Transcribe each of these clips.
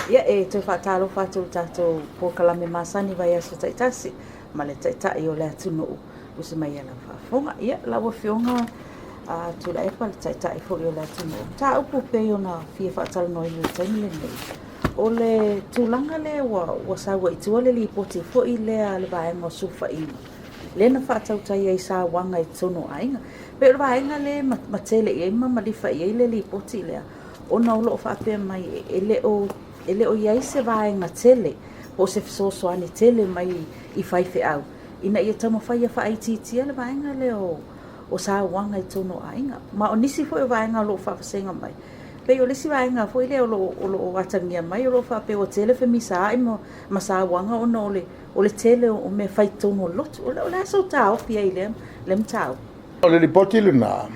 Ia e te whaataro whātou tātou po kalame masani vai asa taitasi, ma le taitai o le atunu o se mai ala whaafonga. Ia, lawa whionga tula epa le taitai fo o le atunu. Tā upu pei o na fia whaataro noi le taimile nei. O le tūlanga le wa sawa i tua le li poti fo i lea le vaenga o sufa ina. Lena whaatau tai ai sa wanga i tono ainga. Pe o vaenga le matele i eima malifa i le li poti lea. O na ulo o whaapea mai ele o iai se vaenga tele, o se fisosoani tele mai i whaife au. Ina ia tamo whaia whaititia le vaenga le o sa wanga i tono ainga. Ma o nisi fo e vaenga lo whaafasenga mai. Pe o lesi vaenga fo ile o lo atangia mai o lo whape o tele fe misa ai ma sa wanga o no o le tele o me whai tono lotu. O le aso tau pia i le mtau. O le ripoti le na,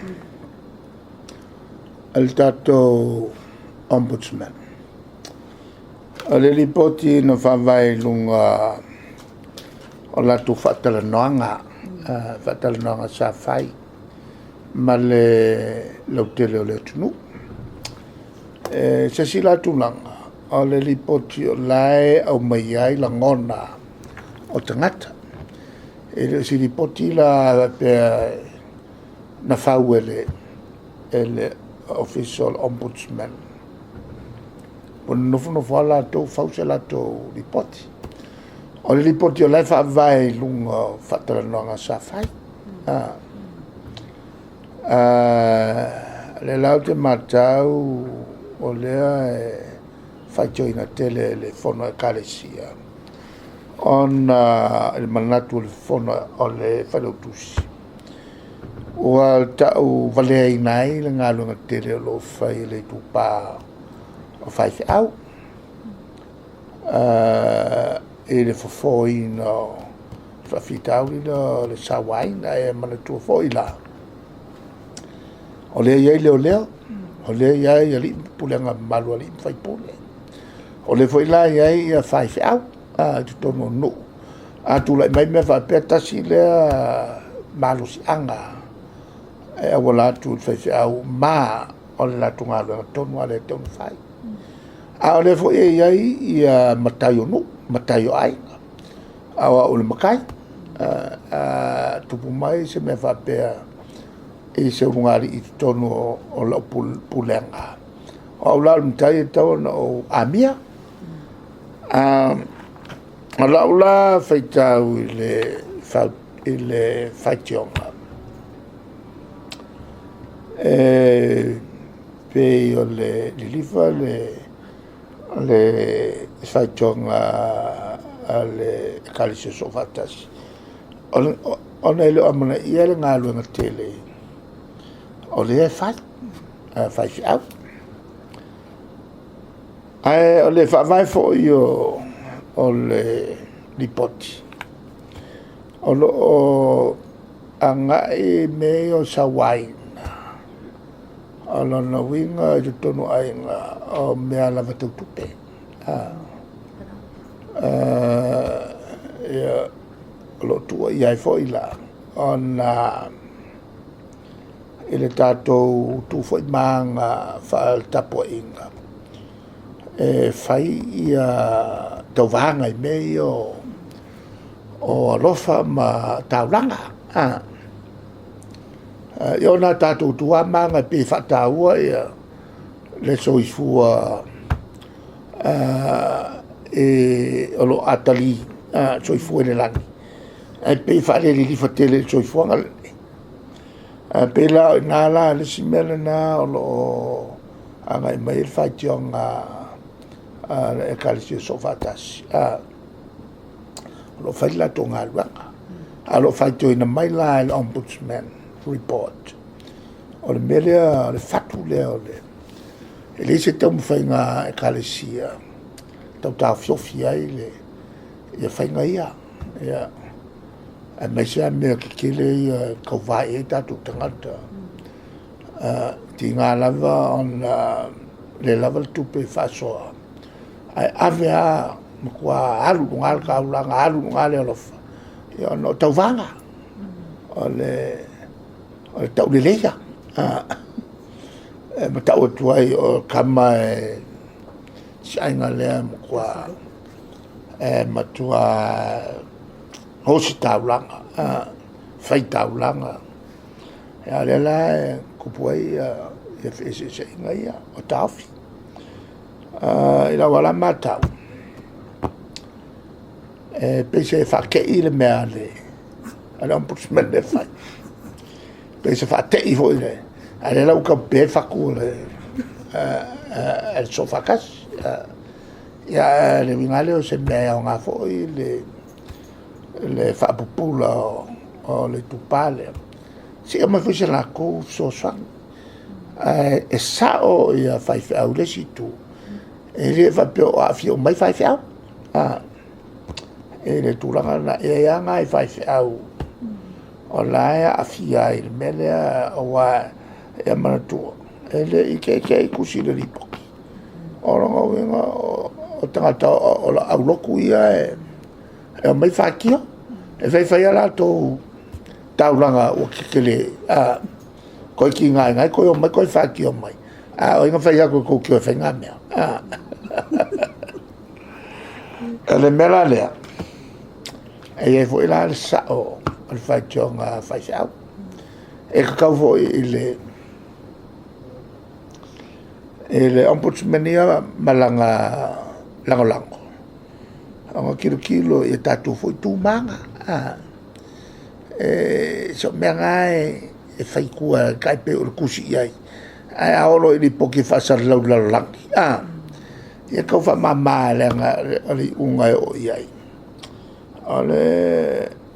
al tato ombudsman. O le ripoti na whawai lunga o latu whatalanoanga sa whai ma le lautele o le tunu. Se si latu langa o le ripoti o lae au mai ai la ngona o tangata. E si ripoti la na whauele ele official ombudsman. Pona nofu ala tau fausa la tau ripoti. O le ripoti o lai whaavai lunga whatalanoanga sa whai. Le lau te matau o lea whaitoina tele le whono e kalesia. Ona il manatu le whono o le whanautusi. Ua tau valea inai le ngalunga tele o lo whai le tupa o whai se au. E le whafoi no whawhitau le sawaina e manatua foi la. O lea iai leo leo. O lea iai ali pulenga malu ali whai pone. O le foi la iai ia whai se au. Tu tono no. Tu lai mai me whapea tasi lea malu si anga. E awa latu whai se au maa o le latu ngalo tonu ale tonu whai. O le foi iai ia matai o no. Matai o ai. Awa o le makai. Tupu mai se me whapea e se ungari i tonu o lau pulenga. O lau mtai e tau na o amia. O lau la whaitau i le whaitionga. Pe o le lilifa le whaitionga le kalise so fatas. Ona ele amana ia le ngaluenga tele. O le fai fi au. O le whawai fo i o le ripoti. O anga e me o sawaina. O lona winga i tonu ainga o mea lava tautupe. Lo tua iai fo i la. Ona ele tātou tu foi manga whaal tapo inga. Whai ia tau vanga i mei o alofa ma taulanga. Io na tātou tua manga pe whataua ia le soifua olo atali soifua ne langi. Pe whaare li whatele soifua ngal. Pela nala le simela na o anga mai whaitionga e kalisi so fatas lo faila tonga luanga alo faito ina mai la el ombudsman report o le melia le fatu le ele se tau mwhainga e kalisi tau tau fiofia le ia whainga ia mai se mea ki kele kauwai e tatu tangata. Ti ngā lava on le lava tupe whasoa. Ai avea mkua alu nungal ka ulanga alu nungal e alofa. Ia no tau vanga. O le tau le leia. Ma tau atuai o kama si ainga lea mo kwa matua hosi taulanga fai taulanga ya le la kupuai ya fese se inga ia o tafi ila wala matau pese fa ke ile mea le ala un ombudsman le fai pese fa te i foi le ale la uka pe fa ku le el sofakas ya le vingale o se mea o nga foi le fa pupula o le tupale si ama fese la ko so sang e sao ia fai au le situ e le fa pe o afio mai fai au e le tūranga na e anga e fai au o laia afia i le mele o wa e manatua e le ike i kusi le ripoki o ronga winga o tangata o la auloku ia e mai whakio e fai ala tō tauranga o kikele koi ki ngai koi o mai koi whakio mai o inga whai ako ko kio e whai ngā mea e le mela lea e foi lá le sao al fai tionga fai sao e ka kau foi ile ombudsman ia malanga lango anga kilo e tatu foi tu manga so me ngai e fai kua kai pe o kusi ai ai aolo i poki fasar lau langi e kau fa mama le unga o iai ale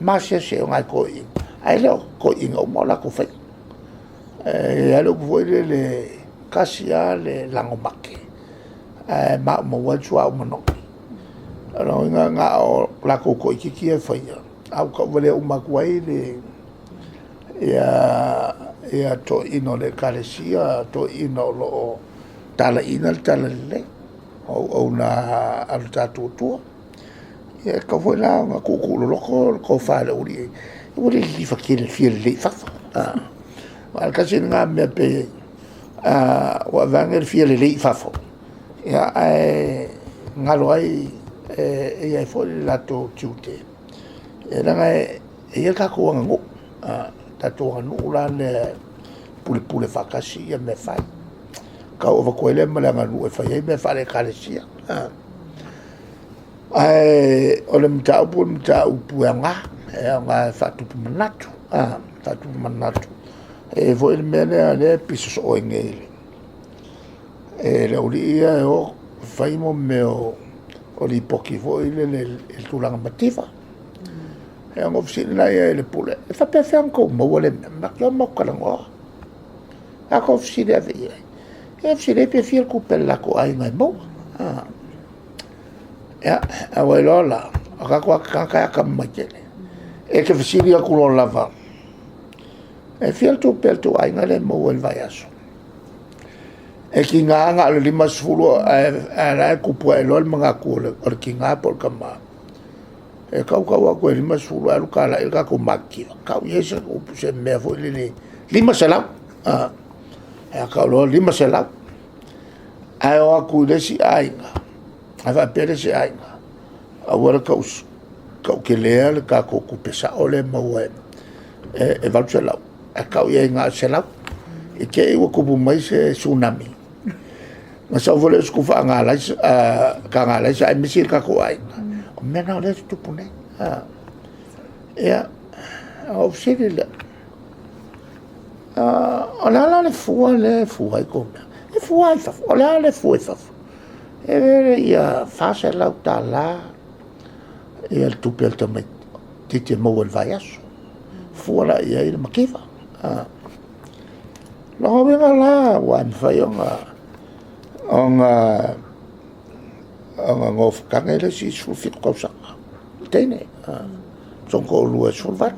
masia se ngai ko i ai lo ko i ngo mola ko fai lo ko le kasia le lango make ma mo wa chua mo no alo nga o la ko ko ki e fai au ko vele o ma kwai le ya to ino le kasia to ino lo tala ina tala le o na al tatu tu e ka foi la nga ku lo ko fa le uri li fa ki le fi le fa al ka sin nga me pe wa vanger fi le fa fo ya nga lo ai e foi la to tute e la nga e ka ko ngo ta to no la le pule fa ka si e me fa ka o ko le ma la nga no e fa e me fa le ka le si o le mtau puanga nga fatu manatu e vo il mene ale piso o ngeli le uri o faimo meo o li poki vo il tulanga mativa e ang ofsina le pule e fa pe anco mo le ma che mo kalango a ko ofsina ve e ofsina pe fiel ku pella ko ai mai mo ya abuelola acá ka makele e ke fisili ku lo lava e fiel tu pel tu ai ngale mo el vayaso e ki nga le lima sfulu ala ku po el mga ku le ki nga por kama e ka ko lima sfulu alu kala el ka ko makki ka yesa ku se me vo le lima sala e ka lo lima sala ai o ku de si ai ava pere se ai agora ka ke lea ka ko pesa ole mo e va se la ka ye nga se la e ke o ku mai se tsunami ma sa vole sku fa nga la ka nga la sa mi sir ka ko ai me na le tu pune o sile ona le fu ai ko le fu ai fa ona le fu fa ia fase lauta la e el tupel tamai tite mo el vaiaso fuera ia il makiva no venga la wan fai onga ngof kangele si sulfi kosa tene son ko lu sulfat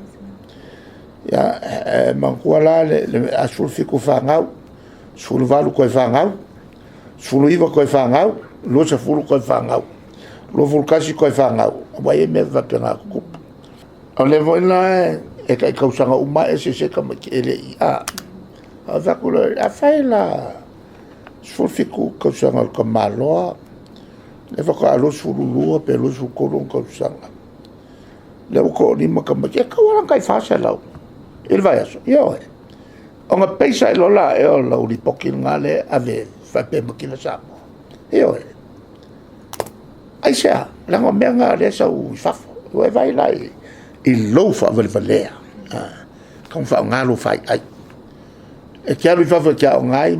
ya mankuala le sulfi ku fangau sulvalu ko fangau suluiva ko fangau lo se fulu ko fangau lo vulkasi ko fangau vai me va pena ku o le voila e ka usanga uma se ka ele va ku a faila sulfiku ko usanga ko malo le whakaalosu fululua pe losu kolong kausanga. Le ko ni makama ke kawalan kai fasa lau. Il vai aso. Yo e. O nga peisa lola e o lau li poki ngale ave fa pe makina samo. Yo e. Ai sea, lango mea ngā lea sa u fafo. Ue vai lai i lou fa vale valea. Kong fa ngā lo fai ai. E kia lui fafo kia o ngai,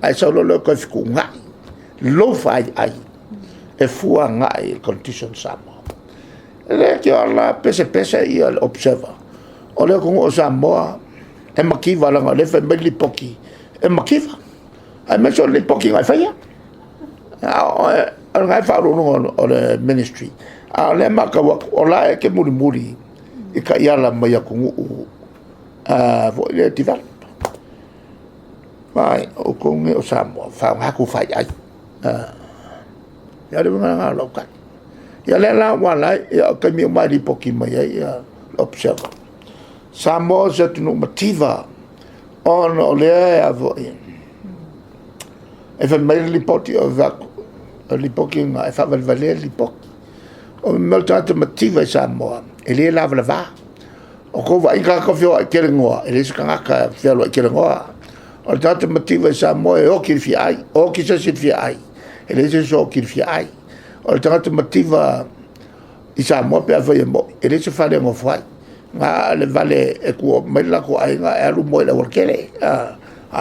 ai sa lolo koe fiku ngai. Lou fai ai. E fua ngai condition samo. Le kia la pese i al observer. O le kongo o Samoa, e makiva langa le fai me li poki. E makiva. Ai me so li poki ngai fai ya. Ngai whaarunga o le ministry. Le maka o la e ke muri i ka iala mai a kungu vo le develop. Mai, o konge o Samoa, whaangaku whai ai. Ia le mga ngā laukai. Ia le la wala, ia ka mi o mai li poki mai ai, observer. Samoa se tunu mativa on o lea a vo i. E wha mai li poti o vaku. Li poki nga e whavalvalea li poki. O me tata mativa i Samoa, e le lava la vā. O kowa i ka kawhio i kere ngoa, e le sika ngaka whialo i kere ngoa. O tata mativa i Samoa e o kirwhi ai, o ki sa sirwhi ai. E le se so kirwhi ai. O tata mativa i Samoa pe a whai e mo, e le se whale ngo whai. Ngā le vale e kua maila ko ai ngā e aru mo i la wakere. A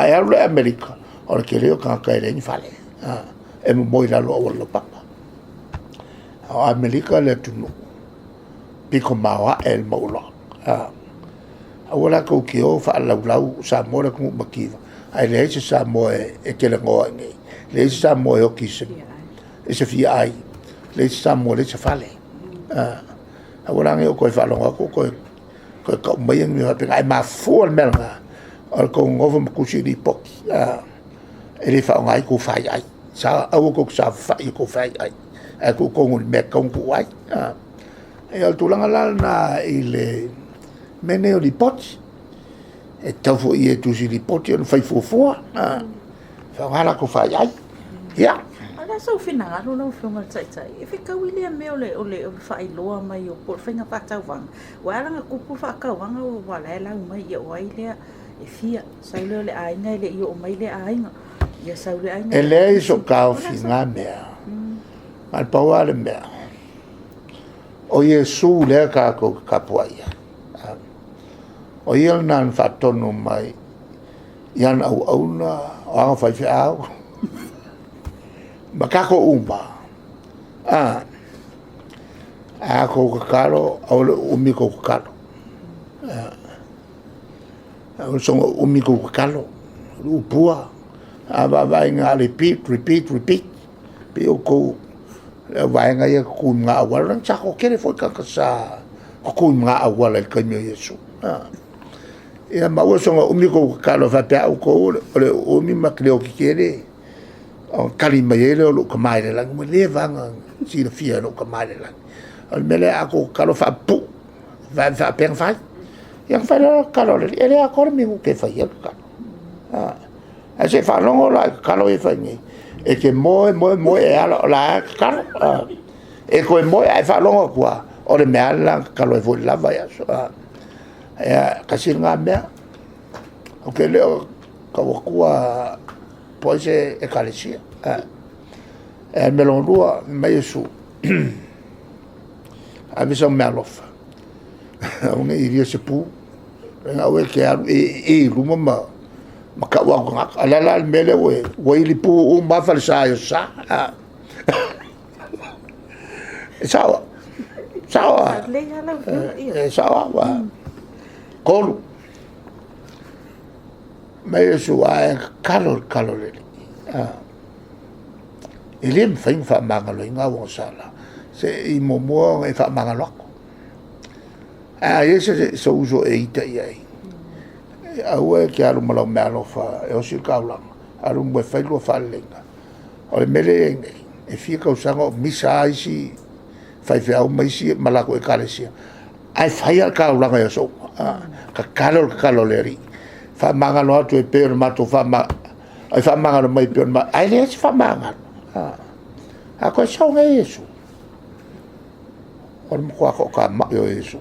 e aru le Amerika, o le kere o kanga e le ni whale. E mo i lalo o wala papa. O Amerika le tunu. Piko mawa e le maula. A wala kou ki o wha lau Samoa le kungu makiwa. Ai le heise Samoa e kele ngoa ngai. Le heise Samoa e o kisemi. E se fia ai. Le heise Samoa le se whale. A wala ngai o koe whalonga ko koe ka mai ngi ha penga ai ma fo al melga. O ko ngovo makusi li poki. E le wha ngai ko whai ai. Sa au ko sa whai ko whai ai. E ko ngun me kong ku ai. E al tulanga la na ile mene o li poti. E tau i e tusi li poti on fai fua. Whangala ko whai ai. Ia. Ala sau finanga no no filma tai. E fika William me ole fai loa mai o por finga patau wang. Wa langa kupu fa ka wanga o wala la mai e o ai le e fia. Sau le ai ngai le i o mai le ai nga. Ia sau le ai. E le so ka finga mea. Al paua le mea. O Yesu le ka ko kapuaia. O ia nan fatono mai. Ian au na o fai fi au. Makako umba. Ko kakaro au le umi ko kakaro. Au songa umi ko kakaro. Upua. Vai nga repeat. Pe o ko vai nga ia kun nga awal nang tsako kere foi kakasa. Kun nga awal el kanyo Yesu. Ia maua songa umi ko kakaro fa pe au ko le umi makleo ki kere. O kali mai ele o ka mai le lang mo le vanga si le fia no ka mai le lang al mele ako kalo fa pu va pen fa yang fa kalo le ele akor mi ke fa ye ka a se fa no la kalo e fa ni e ke mo e ala la kalo e ko mo e fa longo kwa o le me ala kalo e vo la va ya so ka singa me o ke le ka kwa poise e kalesia. E melon rua mai su. A misa melofa. Unga iria se pu. Nga we ke aru e ruma ma ka wa nga alala mele we li pu o ma fa sa yo sa. Sawa. Sawa wa. Kolu. Mai su ai kalor le. Ele me fai fa mangalo inga wo sala. Se I momo e fa mangalo. Ese so uso e ita ai. Aue ke alu malo malo fa e o si kaula. Alu mo fai lo fa lenga. O le mele e fia ka usanga misa isi fai fa mai si malako e kalesia. Ai fai al kaula ga so. Ka kalor le ri. Fa mangalo atu e peo mato fa ma ai fa mangalo mai peo ma ai le fa mangalo a ko sa nga Yesu o mo ko ka ma yo Yesu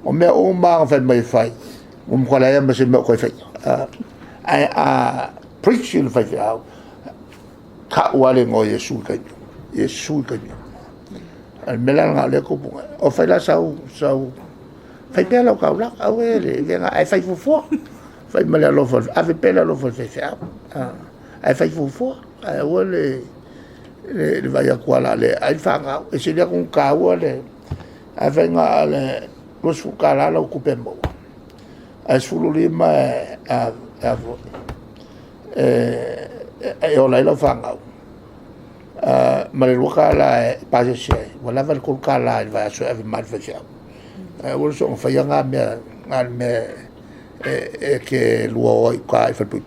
o me o ma fa mai fai o mo la ya se me ko fai a preaching fai au ka wale ngo Yesu ka al melanga le ko o fai la sau fai pela ka la au le venga ai fai fu fai mala lo fo ave pela lo fo fai ai fai fu ai wole le vai a kuala le ai fanga e se le con ka wole a venga le lo su kala lo kupe mo a sulu lima a o la lo fanga ma le lokala pa se se wala va con kala va so ave mal fa sia o so fa nga me che luo qua fa pui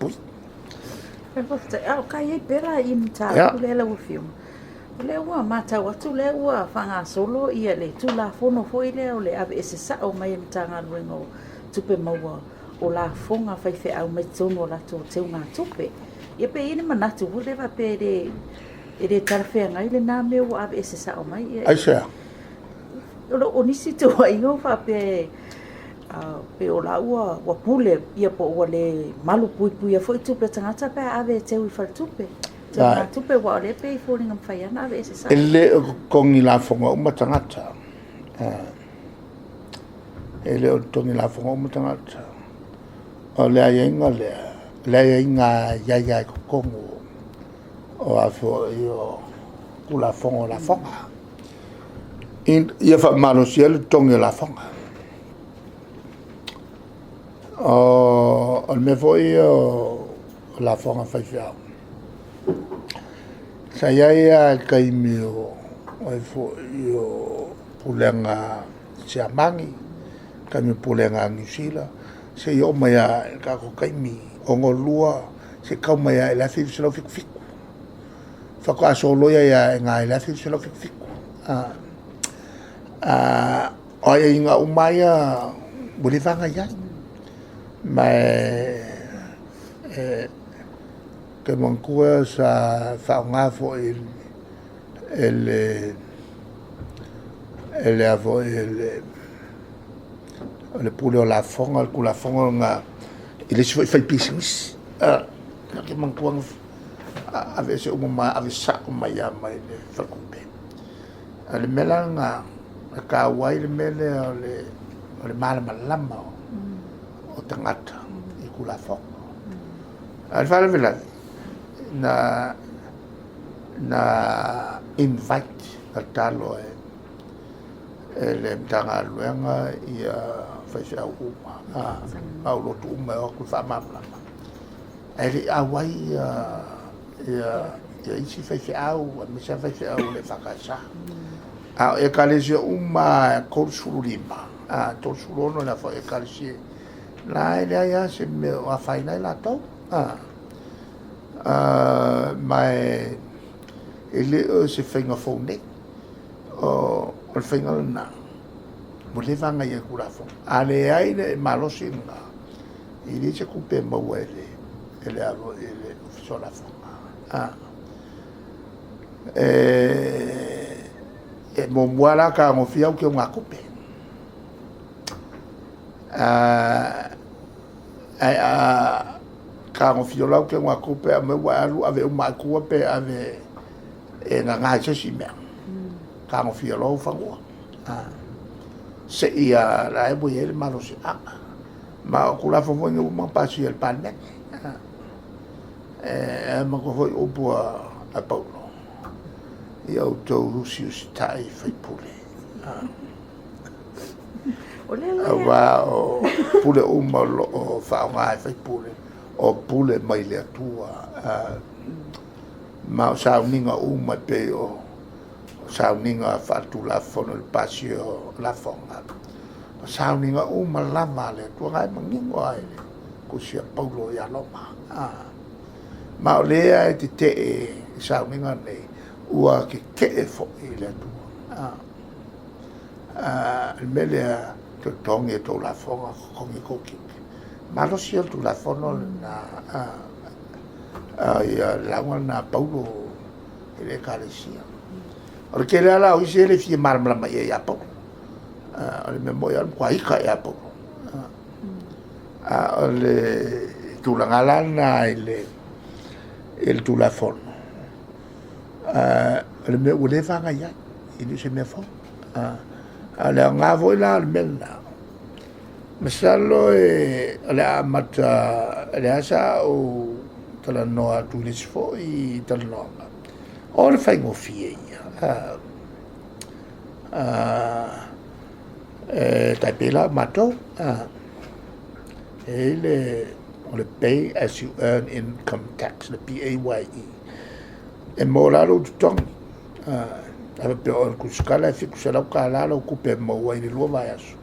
kai e pera I mta le la film le wa mata wa tu le wa fanga solo ia le tu la fono foi le o le ave ese sa o mai mta nga luengo tupe maua o la fonga fai fe au mai tono la to te nga tupe ia pe ina manatu wo le va pe de tarfe nga ile na me wa ave ese sa o mai ai sa o nisi to ai o fa pe pe o la ua wa pule ia po o le malu pui ia foi tupe tangata pe ave te ui fal tupe tupe wa le pe foi ngam fai ana ave ese sa ele kongi la fonga uma tangata ele o tongi la fonga uma tangata o le ainga le ainga ya kongo o afo io kula fonga la fonga ia fa malo siel tongi la fonga me foi la fonga fai fiao sa ia kai mio o fo io pulenga sia mangi kai mi pulenga ngisila se io mai ka ko kai mi ongo lua se ka mai la fi se lo fiku fa ka solo ia nga la fi se lo fiku ai inga umaya bolivanga ya mai que mancua sa faunga fo ele avo le pule la fonga ku la fonga nga ele se fai business que mancua ave se uma ave sa uma ya mai le fakupe ale melanga ka wai le mele le malama o tangata I kula fonga al fala vela na invite al talo le mtanga luenga ia faisa uma au lo tu uma o ku fa mama ele awai ia isi faisa au me sa faisa au le fakasa e kalesia uma ko sulima to sulono la fa e kalesia la ya se me a faina la to mai ele se fenga fone o fenga na mo le vanga ia kurafo ale ai le malosinga ele se kupe mo ele alo ele sola fo mo mwala ka mo fia ke nga kupe ka ngo fiola ke nga kupe me wa alu ave uma ku pe ave nga se si me ka ngo fiola fa ngo se ia la e bo ele malo si ma ku la fo ngo ma pa si el pan ma ko foi o bo a paulo ia o to lucius tai fai pule wa o pule uma lo fa nga fai pule o pule mai le tua ma sa ninga uma pe o sa ninga fa tu la fono il pasio la fonga sa ninga uma la male tu ga mangingo ai ko sia paulo ya lo ma le ai te sa ninga nei ua ke fo ile tu mele to tongi to la fonga kongi koki ma lo sia tu la fono na ya la wana paulo ile kalesia o ke le ala o se le fi mal mal mai ya po o le mo ya kwa ika ya po o le tu la ngalana il tu la fon le me o le fanga ya il se me fo ale nga vo la le mena masalo ale amata ale asa o tala noa tu le fo I tala noa o le fai mo fie tai pela mato le pay as you earn income tax le PAYE e mo la lo tong ave pe o ku skala fi ku sala ka la lo ku pe mo wa ni lo va aso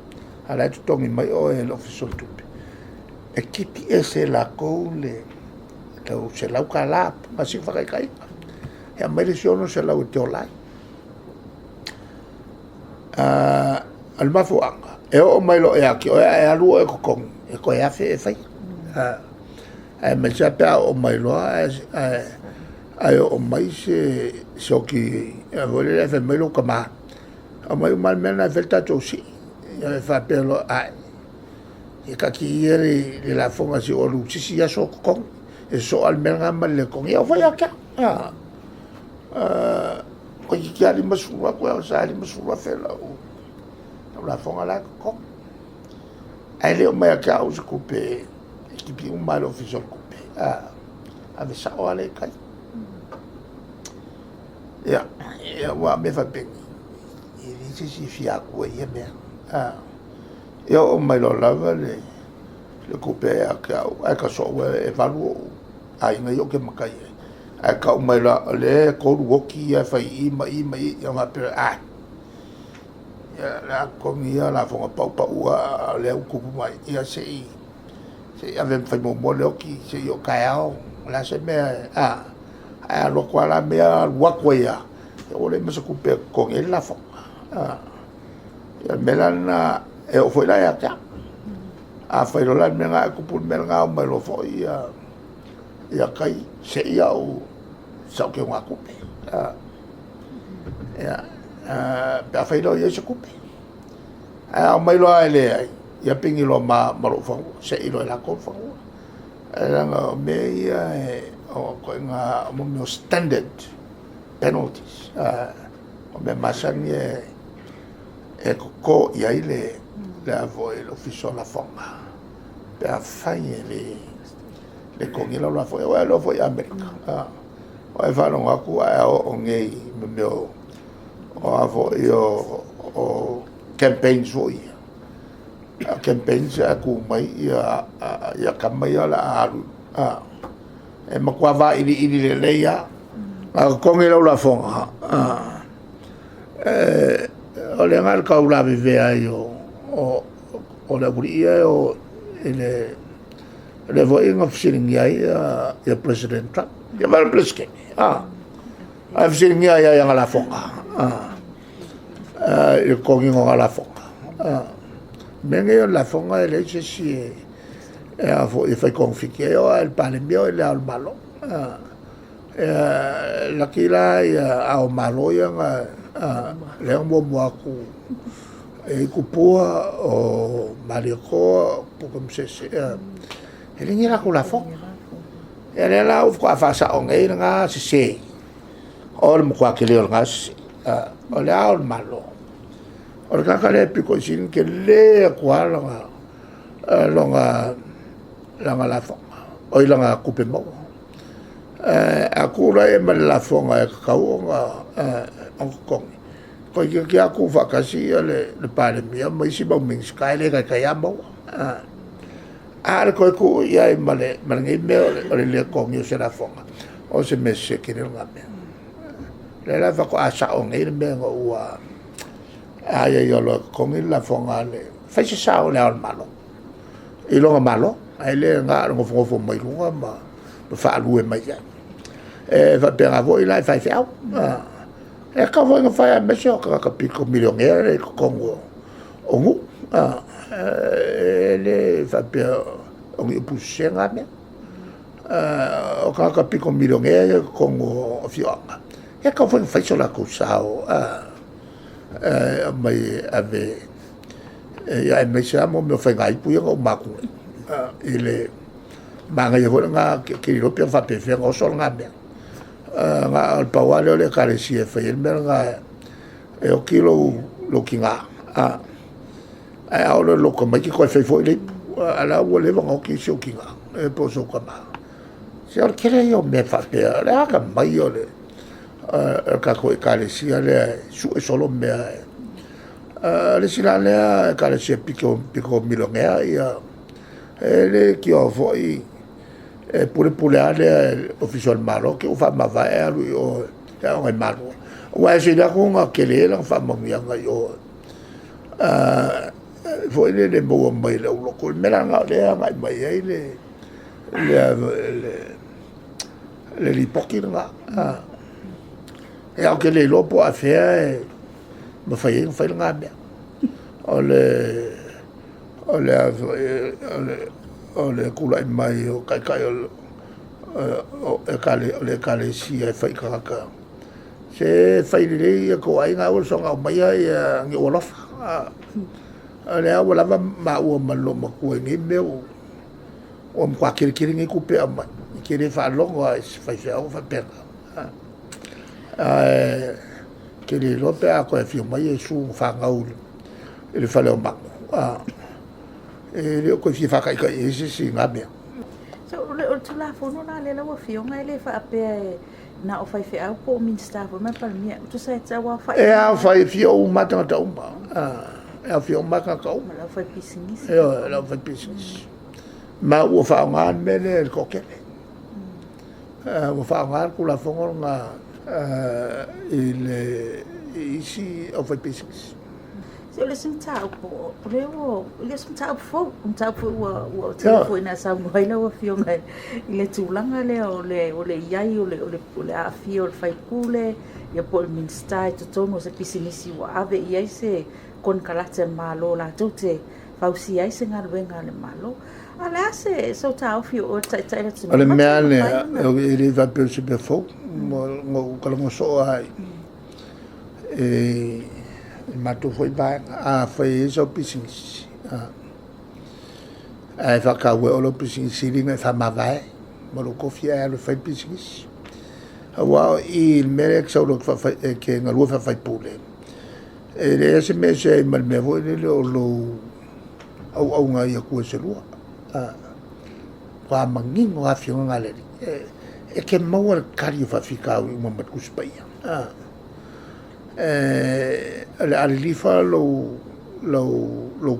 ala tu tong mai o el official tu e ki ese la ko le lo se la ka la ma si fa kai e mai le sono se la o te olai al mafuanga e o mai lo e aki o e alu e ko e ko ya fe fai e me sa pa o mai lo ai o mai se soki e vole le fe mai lo kama o mai mal mena velta to si e fa pelo ai e ka ki ere la fonga si o lu si ya so ko e so al mena mal le ko e o fa ya ka ko ki ali masua ko sa ali masua fe la fonga la ko ai le o mai ka o se coupe ki pi un mal official coupe ave sa o ale kai ya wa me fa pe I si fia ko ye me yo o mai lo lava le coupe a ka so e valu ai ngai o ke makai a ka mai la le ko woki ya fa I mai ya ma pe ya la komia la fonga pa ua le ku mai ya se ave fa mo le ki se yo kaao la se me a lo kwa la me wa kwa ya o le me se ku pe con el la fonga ya me la na e o foi la ya ka a fa lo la me nga ku pu me nga me lo fo ya kai se ya o sa ke wa ku pe ya pa fa lo ya se ku pe mai lo ele ya pingi lo ma lo fo se lo la ko fo nga me ya o ko nga mo standard penalties o me masan ye e ko ya ile la vo el official la fonga per fanye le kongila la fo ya lo fo ya America o e fa no aku o ngei me o avo yo o campaigns foi campaigns aku mai ya kamai la alu e makwa va ili le ya kongila la fonga o le ngal ka ula vive ayo o la buria o le voting of sitting ya president Trump ya mal pleske I've seen ya yang la fonga il kongi ngo la fonga menge la fonga ele si e fai confiche o il pale mio il al malo la kila ya au malo yang le mo aku e kupua o marioko po comme se ele ngira ko la fonga ele la of kwa fa sa onge nga se or mo kwa ke le ngas o le al malo or ka ka le piko sin ke le kwa longa la fonga o longa kupe mo akura e mal la fonga e ka nga kong ko ke aku fa kasi le pale mia mai si ba min sky le ka ya mo ar ko ku ya e male ngi me le kong yo se la fonga o se me se ke le ngabe le la fa ko asa o ngi me ngo wa ai yo lo kong la fonga le fa se sa o le al malo e lo malo ai le nga ngo fo mai lu ma fa lu e mai ya va per avo il fa fa e ka vo nga fa me so ka pico milionaire Congo ongu le fa per ongu pousse nga me o ka pico milionaire Congo fianga e ka fai so la ko sao mai ave ya me sa mo me fai ngai pu yo ma ku ile manga ye nga ke ro pe fa pe fe ngo so nga be nga al pawale le kare si e fai me nga e o kilo lo kinga ai ora lo ko mai ko fai fo ile ala wo le ngo ki so kinga e po so ka ma se or kele yo me fa pe la ka mai yo le ka ko kare si ale su e solo me le sila le kare si piko milonga ia le ki o foi pure ale official malo ke o fa ma va e lui o ya o malo wa se da ko nga kele la fa mo ya nga yo foi le bo mai le lo ko me la nga le nga mai le li poki nga e o ke le lo po a fe ma fa nga be ole kula mai o kai o le kale si e fai kaka se fai le ko ai nga o so nga mai ai ngi o lofa ale a wala ma o malo ma ko ngi me o kwa kiri ngi ku pe ama kiri fa longo fai o fa pe kiri lo pe a ko e fi mai su fa nga o ele fa le ma le ko fi fa kai kai si nga be so o tu la fo no na le la wa fi nga le fa pe na o fai fe au po min staff ma pa mia tu sai tsa wa fa a fai fi o mata ta umba a fi o mata ka ma la fa pisingis la fa pisingis ma o fa nga me le ko ke o fa nga ku la fo nga isi o fa pisingis se le sinta po le sinta fo wa telefone na sa mo ina wa fio ngai ile tulanga le o le yai o le a fio fai kule ya po min stai to tono se pisinisi wa ave yai se kon kalate malo la tote fausi yai se ngal wenga le malo ala se so ta fio o ta ta tu ale meane ele va per se be fo mo kala so ai matu foi ba a foi so pising a fa ka we olo pising silinga fa ma vai mo lo kofia lo fai pising wa il merek so lo fa ke ngalu fa fai pule e le se me se mal me vo lo au nga ya ku se lo pa mangingo a fio ngale e ke mo kari fa fika mo mat ku spaia ale lifa lo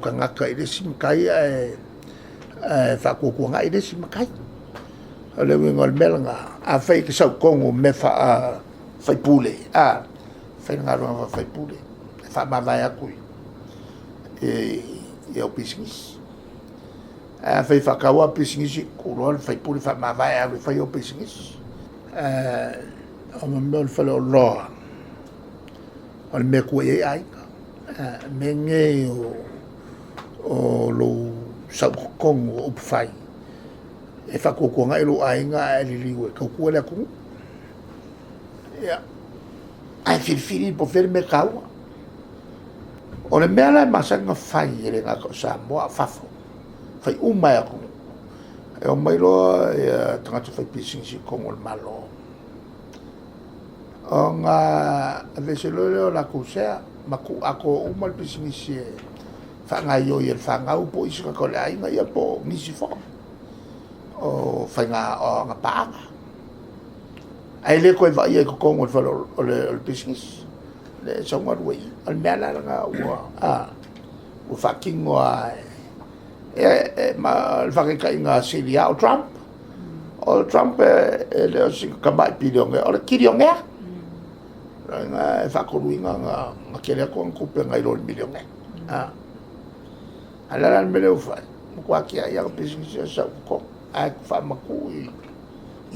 kangaka ile simkai fa ko ko ngai ile simkai ale ngol melanga a fai ke sa kongo me fa fai pule fai ngaro fai pule fa ma vai a kui o pisingis a fai fa kawa pisingis ko lo fai pule fa ma vai a fai o pisingis o me fa lo al me ko ai me nge o lo sa kong o fai e fa ko ngai lo ai nga li ko la ku ya ai fili po fer me kawa o le mela ma sa nga fai ele nga ko sa mo fafo fai mai ko e o mai lo e tanga fai pising si ko o malo nga avese lo la kusea maku ako umal pisingisi fa nga yo ye fa nga upo isi ko le ai nga ya po nisi fo o fa nga o nga pa ai le ko va ye ko ngol fa le pisingis le so ngor we al mela nga o fa kingo ma fa ka nga silia o Trump le si ka ba pilonge o kirionge nga fa ko luinga nga kele ko ko pe ngai lo milione ala lan mele fa ko aki ya business sa ko a fa maku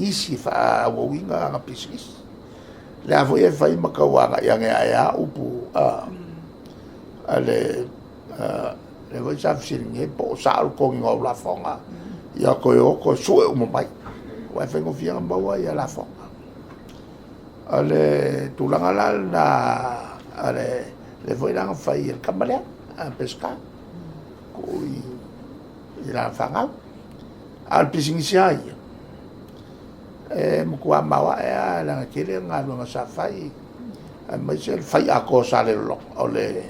isi fa wo winga nga business la vo ye fa makawa nga yang ya upu ale le vo sa fsiringe po sa ko nga la fonga ya ko yo ko su mo mai wa fa ngo fianga ba wa ya la fonga ale tulanga la na ale le foi lang fai el kamale a pescar ko i la fanga al pising sia mo ko mawa e la kele ngalo sa fai ma se fai a cosa le lo ole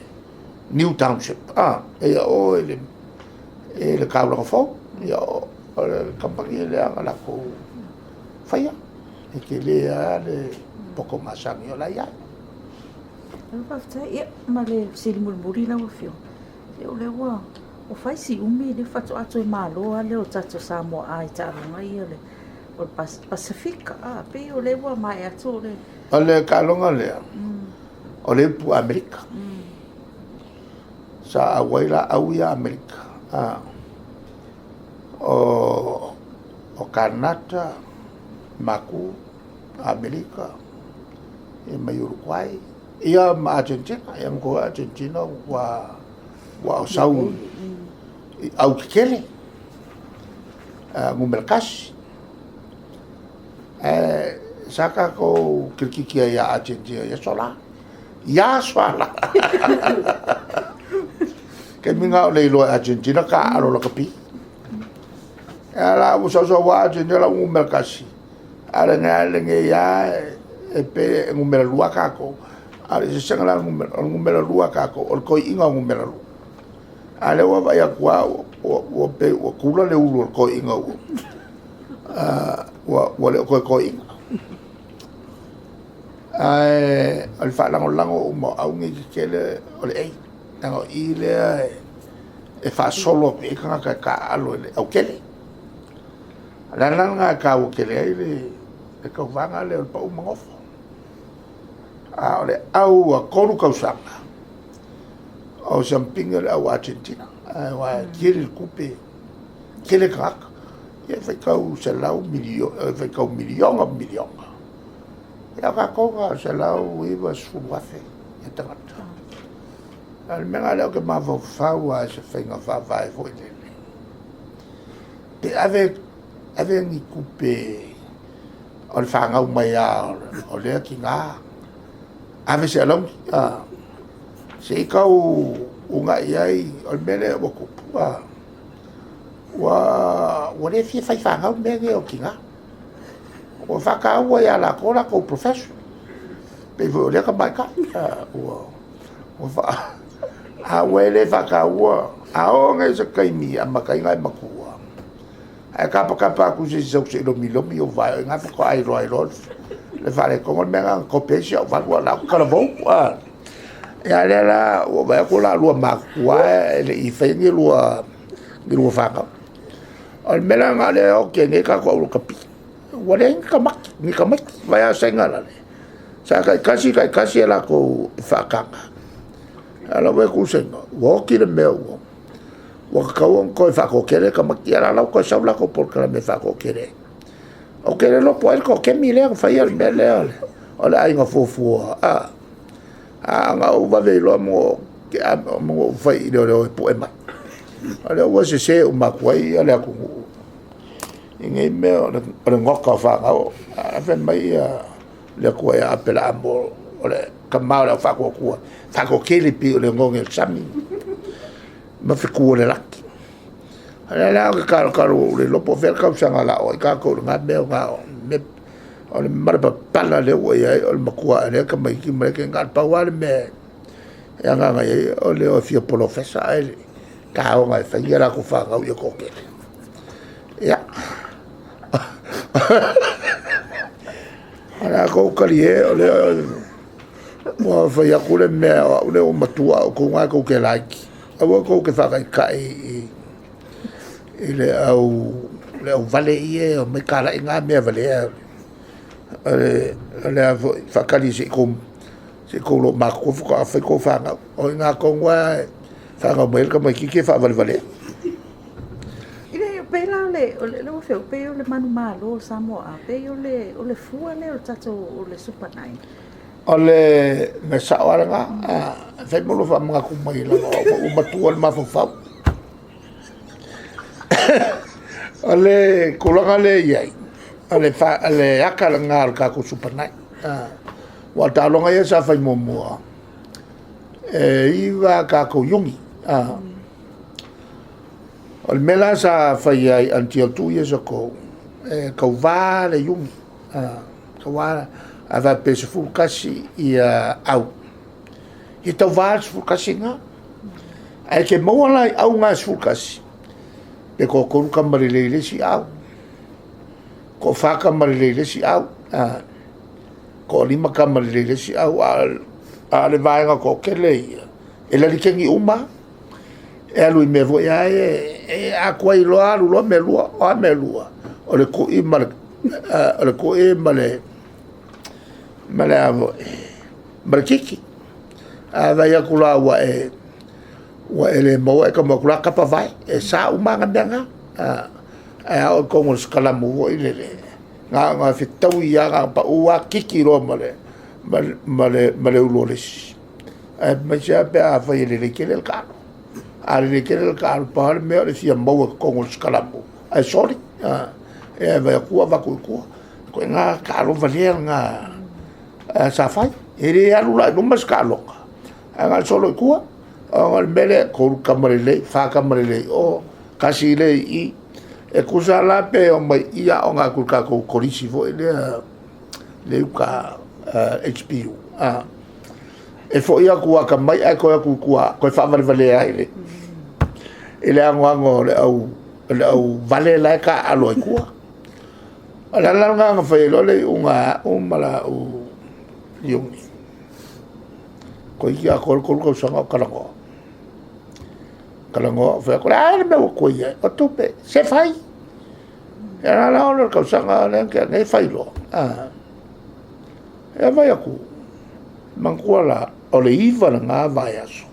New Township o le kabla fo yo le campagna le ala ko fai e che le poco masang yo la ya Ano pa fta ia male sili mulmuri la wafio. O le wa o fai si umi le fatu atu malo ale o tatu Samoa ai taronga ia le o Pasifika pe o le wa mai atu le. Ale kalonga le. O le pu Amerika. Sa awaila awia Amerika. O Kanata maku Amerika e mai Uruguay ia ma Argentina yang ko Argentina wa sau au kele ngumelkas saka ko kirkikia ya Argentina ya sola ke minga le lo Argentina ka alo la kapi ala usa wa Argentina ngumelkas ala nge ya pe ngumela lua kako ale se sanga ngumela lua kako o ko inga ngumela lu ale wa va ya kwa o pe o kula le ulo ko inga wa le ko inga al fa lango mo au ngi kele o le tango ile e fa solo e ka alo le au kele la nga ka o kele ile e ka vanga le pa u mangofo ole au koru kausanga o sampinga au Argentina wa kiri kupe kele krak e fa kau selau milio fa kau milion ya ka ko selau i was fuafe e tangata al menga le ke ma fa wa se fenga fa vai foi te avec ni coupé on fanga mai o le ki nga ave se along se kau unga iai o mele o ku wa le fi fai fanga mele o ki nga o fa ka wa ya la ko profession pe vo le ka mai ka o fa we fa ka wa o ngai se kai mi ama kai ngai maku e kapa ku se lo mi o vai nga ko ai ro le fare con menga ko pesi o va la ka vo e ale la o va ko la lu ma kwa le i fe ni lu fa ka al mela ngale o ke ne ka ko ka pi wa le ka mak ni ka mak va ya senga la sa ka kasi la ko fa ka ala ve ku senga wo ki le meu wa ka ko fa ko kere ka mak ya la ko sa la ko por ka me fa ko kere o que no puede que mi le fa ir bele ola ai nga fofu nga o va ve lo mo fa i lo poema ala o se o ma kwai ala ku ngai me o ngoka fa nga fa mai le ko ya apela ambo ole ka ma la fa ko ke le pi le ngong el sami ma fa ku le laki ala ka le lo po ver ka sanga la o ka ko nga me me o le marpa pala le o ya o makua le ka mai ki mai ke ngal pa wa me ya nga o le o fio profesa ele ka o nga fa yera ko fa ga o ko ke ya ala ko kalie o le mo fa ya ko le me o le o matua ko nga ko ke like o ko ke fa ka ele au vale ie o me kala inga me vale ale fa kali se ko lo ma ko fa ko fa o nga ko wa fa ga me ka me ki fa vale ile pela le o fe pe le manu malo Samoa pe o le fua le o tato o le super nine ole me sa ora nga fa mo lo fa mga ku mai la o matual ma fa ale kolanga le yai ale aka la ngal ka ko super nai wa talonga ia sa fai momoa iwa ka ko yungi o mela sa fai ai until 2 years ago ka va le yungi ka wa ava pese fu kasi ia au i tau va fu kasi nga ai ke mo lai au nga fu kasi e ko ka marile si au ko fa ka marile si au ko lima ka marile si au a le vai nga ko kele e la likengi uma e alu me vo ya e a ko i lo alu lo me lua o me lua o le ko i mal o le ko e male male avo barkiki a vai a kula wa ele mo e como kula ka pa vai e sa uma nga nga a o ko mo skala mo ile nga fitau ia nga pa ua kiki ro male uloles ma ja pe a fa ile le kele kalo a le kele kalo pa me le sia mo ko mo skala mo ai sorry e va ku ko nga kalo valer nga sa fai ere alu la no mas kalo nga solo ku o mele ko kamarele fa kamarele o kasi le i e kusa la pe o mai ia o nga ku ka ko korisi fo le ka HPU e fo ia ku ka mai ai ko ko fa vale ai ele ango le au vale la ka alo ku ala la nga fa le unga mala u yungi ko ia ko sanga kalango fa ko ai me ko ia o tupe se fai era la o ka sanga le que ne fai lo e vai aku mankuala o le iva nga vai aso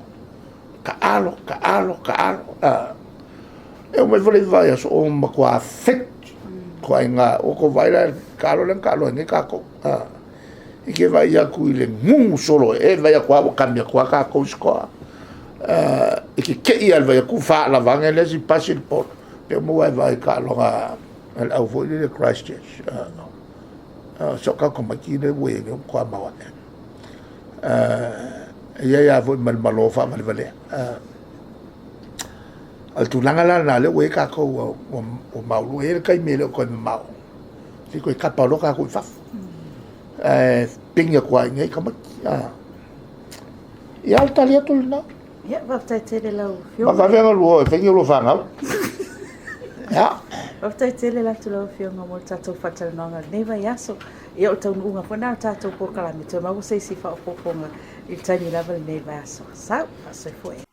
ka alo e o me vole vai aso o ma ko afet ko ai nga o ko vai la kalo ni ka ko e ke vai aku ile ngu solo e vai aku a cambia ko ka ko sko e ke ia vai aku fa la vanga le si passi por pe mo vai ka lo nga au foi le Christchurch so ka ko maki le we ko ma wa ia foi mal malofa mal vale al tu langa la le we ka ko o maulu e kai me le ko mau si ko ka pa lo ka ko fa pinga kwa ngai ka ia o talia tu na ia va tele la ma va venga lo fengi lo fa ngau ya va tele la tu la fio ngamo tato fatal no nga neva yaso ia o tau unga fona tato po kala me te mau sei si fa o fonga il tani la neva yaso sa foi